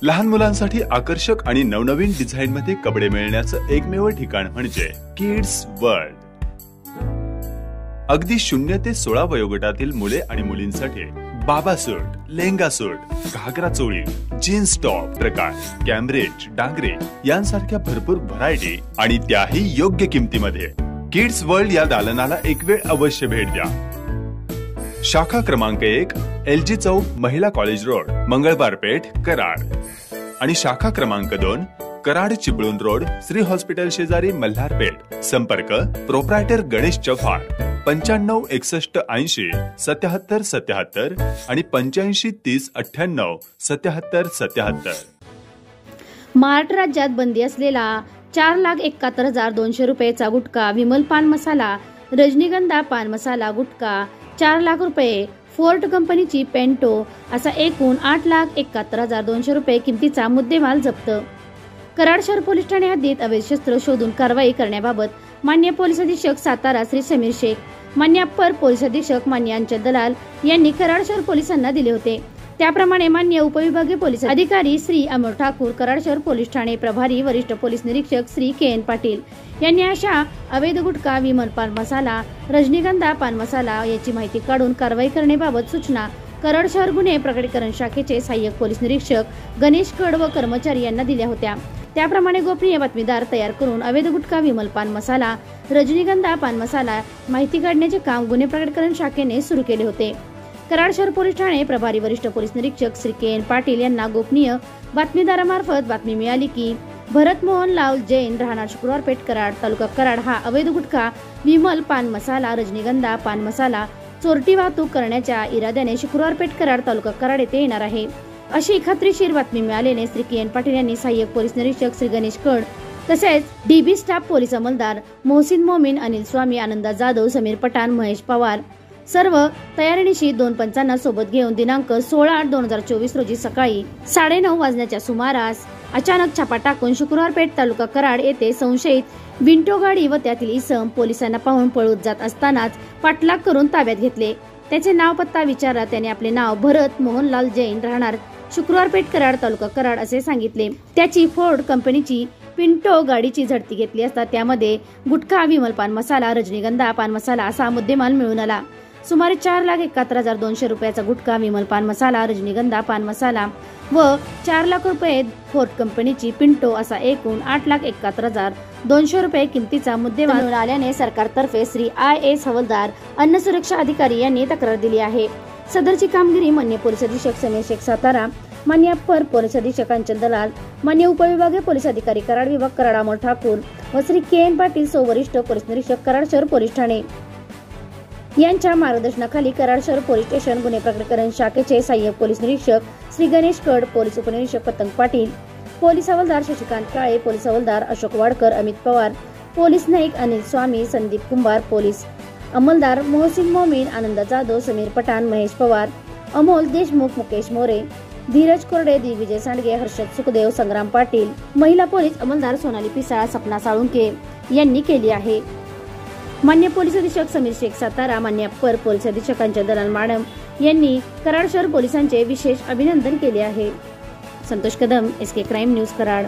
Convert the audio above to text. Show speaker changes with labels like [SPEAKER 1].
[SPEAKER 1] लहान मुलांसाठी आकर्षक आणि नवनवीन डिझाईन मध्ये कपडे मिळण्याचं एकमेव ठिकाण म्हणजे किड्स वर्ल्ड। अगदी 0 ते 16 वयोगटातील मुले आणि मुलींसाठी बाबा सूट, लेहंगा सूट, घागरा चोळी, जीन्स टॉप प्रकार, कॅम्ब्रिज, डांगरे यांसारख्या भरपूर व्हरायटी आणि त्याही योग्य किमतीमध्ये। किड्स वर्ल्ड या दालनाला एक वेळ अवश्य भेट द्या। शाखा क्रमांक 1 LG चौक, महिला कॉलेज रोड, मंगळवार पेठ, कराड आणि शाखा क्रमांक 2 कराड चिपळूण रोड, श्री हॉस्पिटल शेजारी, मल्हार पेठ। संपर्क प्रोप्रायटर गणेश चव्हाण 95 61 80 77 77 आणि 85 30 98 77 77।
[SPEAKER 2] महाराष्ट्र राज्यात बंदी असलेला 4,71,200 रुपयेचा गुटखा, विमल पान मसाला, रजनीगंधा पान मसाला गुटखा, 4 लाख रुपये, फोर्ट कंपनीची पेंटो असा एकूण 8,71,200 रुपये किमतीचा मुद्देमाल जप्त। कराड शहर पोलीस ठाणे हद्दीत अवैध शस्त्र शोधून कारवाई करण्याबाबत मान्य पोलीस अधीक्षक सातारा श्री समीर शेख, मान्य अप्पर पोलीस अधीक्षक मान्य अंचल दलाल यांनी कराड शहर पोलिसांना दिले होते। त्याप्रमाणे मान्य उपविभागीय पोलीस अधिकारी श्री अमोल ठाकूर, कराड शहर पोलीस ठाणे प्रभारी वरिष्ठ पोलीस निरीक्षक श्री KN पाटील यांनी अशा अवैध गुटखा, विमल पान मसाला, रजनीगंधा पान मसाला याची माहिती काढून कारवाई करण्याबाबत सूचना कराड शहर गुन्हे प्रकटीकरण शाखेचे सहाय्यक पोलीस निरीक्षक गणेश कड व कर्मचारी यांना दिल्या होत्या। त्याप्रमाणे गोपनीय बातमीदार तयार करून अवैध गुटखा, विमल पान मसाला, रजनीगंधा पान मसाला माहिती काढण्याचे काम गुन्हे प्रकटीकरण शाखेने सुरू केले होते। कराड शहर पोलीस ठाणे प्रभारी वरिष्ठ पोलीस निरीक्षक श्री KN पाटील यांना गोपनीय बातमीदारामार्फत बातमी मिळाली की भरत मोहनलाल जैन राहणार शुक्रवार पेठ, कराड तालुका कराड हा अवैध गुटखा, विमल पान मसाला, रजनीगंधा पान मसाला चोरटी वाहतूक करण्याच्या इराद्याने शुक्रवार पेठ, कराड तालुका कराड येथे येणार आहे, अशी खात्रीशीर बातमी मिळाल्याने श्री KN पाटील यांनी सहाय्यक पोलीस निरीक्षक श्री गणेश कड तसेच DB स्टाफ पोलीस अंमलदार मोहसिन मोमीन, अनिल स्वामी, आनंदा जाधव, समीर पठाण, महेश पवार सर्व तयारीनिशी 2 पंचांना सोबत घेऊन दिनांक 16/8/2024 रोजी सकाळी 9:30 वाजण्याच्या सुमारास अचानक छापा टाकून शुक्रवार पेठ तालुका कराड येथे संशयित विंटो गाडी व त्यातील इसम पोलिसांना पाहून पळून जात असतानाच पाठलाग करून ताब्यात घेतले। त्याचे नाव पत्ता विचारला त्याने आपले नाव भरत मोहनलाल जैन राहणार शुक्रवार पेठ, कराड तालुका कराड असे सांगितले। त्याची फोर्ड कंपनीची पिंटो गाडीची झडती घेतली असता त्यामध्ये गुटखा, विमल पान मसाला, रजनीगंधा पान मसाला असा मुद्देमाल मिळून आला। सुमारे 4,71,200 रुपयाचा गुटखा, विमल पान मसाला, रजनीगंधा पान मसाला व 4 लाख रुपये फोर्ट कंपनीची पिंटो असा एकूण 8,71,200 रुपये किमतीचा मुद्देमाल मिळून आल्याने सरकारतर्फे श्री IS हवालदार अन्न सुरक्षा अधिकारी यांनी तक्रार दिली आहे। सदरची कामगिरी मान्य पोलीस अधीक्षक समीर शेख सातारा, मान्य अप्पर पोलीस अधीक्षक अंचल दलाल, मान्य उपविभागीय पोलीस अधिकारी कराड विभाग कराड अमोल ठाकूर व श्री KN पाटील सो वरिष्ठ पोलीस निरीक्षक कराड शहर पोलीस ठाणे यांच्या मार्गदर्शनाखाली कराड शहर पोलीस स्टेशन गुन्हे प्रकटीकरण शाखेचे सहाय्यक पोलीस निरीक्षक श्री गणेश कड, पोलीस उपनिरीक्षक पतंग पाटील, पोलीस हवालदार शशिकांत काळे, पोलीस हवालदार अशोक वाडकर, अमित पवार, पोलीस नाईक अनिल स्वामी, संदीप कुंभार, पोलीस अंमलदार मोहसिन मोमीन, आनंद जाधव, समीर पठाण, महेश पवार, अमोल देशमुख, मुकेश मोरे, धीरज कोरडे, दिग्विजय सांडगे, हर्षद सुखदेव, संग्राम पाटील, महिला पोलीस अंमलदार सोनाली पिसाळ, सपना साळुंके यांनी केली आहे। मान्य पोलीस अधीक्षक समीर शेख सातारा, मान्य अप्पर पोलीस अधीक्षकांच्या दलाल मॅडम यांनी कराड शहर पोलिसांचे विशेष अभिनंदन केले आहे। Santosh Kadam, SK crime news, Karad.